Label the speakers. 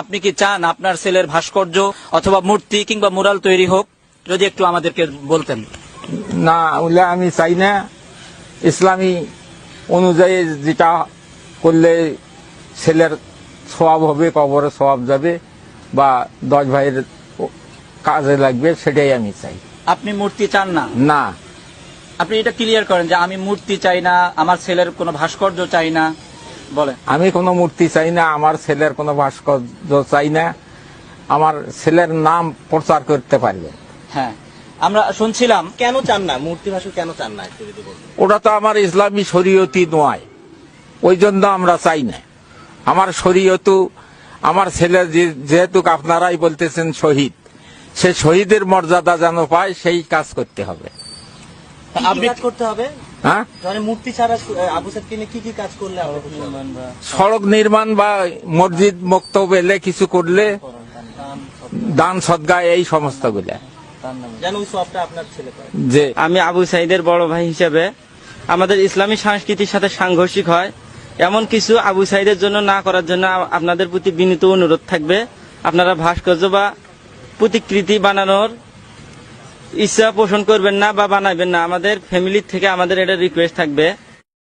Speaker 1: আপনি কি চান আপনার ছেলের ভাস্কর্য অথবা মূর্তি কিংবা মুরাল তৈরি হোক? যদি একটু আমাদেরকে বলতেন।
Speaker 2: না, ওগুলো আমি চাই না। ইসলামী অনুযায়ী যেটা করলে ছেলের সওয়াব হবে, কবরে সওয়াব যাবে বা 10 ভাইয়ের কাজে লাগবে, সেটাই আমি চাই।
Speaker 1: আপনি মূর্তি চান না?
Speaker 2: না,
Speaker 1: আপনি এটা ক্লিয়ার করেন যে আমি মূর্তি চাই না, আমার ছেলের কোনো ভাস্কর্য চাই না। বলেন।
Speaker 2: আমি কোনো মূর্তি চাই না, আমার ছেলের কোনো ভাস্কর্য চাই না। আমার ছেলের নাম প্রচার করতে পারবে।
Speaker 1: হ্যাঁ, আমরা শুনছিলাম।
Speaker 3: কেন চান না মূর্তি ভাস্কর, কেন চান না একটু যদি বলতেন?
Speaker 2: ওটা তো আমার ইসলামী শরীয়তি নয়, ওই জন্য আমরা চাই না। আমার শরীয়তু, আমার ছেলে যেহেতু আপনারাই বলতেছেন শহীদ, সে শহীদের মর্যাদা যেন পায়, সেই কাজ করতে হবে।
Speaker 3: আপনি কাজ করতে হবে।
Speaker 2: হ্যাঁ,
Speaker 3: মানে মূর্তি ছাড়া আবু সাইদকে নিয়ে কি কাজ করলে আপনি খুশি হবেন?
Speaker 2: সড়ক নির্মাণ বা মসজিদ মক্তব এলে কিছু করলে, দান সদকা, এই সমস্ত গুলা
Speaker 3: যেন ওই সবটা আপনার ছেলে পায়।
Speaker 2: যে
Speaker 4: আমি আবু সাইদের বড় ভাই হিসেবে আমাদের ইসলামী সংস্কৃতির সাথে সাংঘর্ষিক হয় এমন কিছু আবু সাইদের জন্য না করার জন্য আপনাদের প্রতি বিনীত অনুরোধ থাকবে। আপনারা ভাস্কর্য বা প্রতিকৃতি বানানোর ইচ্ছা পোষণ করবেন না বা বানাবেন না। আমাদের ফ্যামিলি থেকে আমাদের এটা রিকোয়েস্ট থাকবে।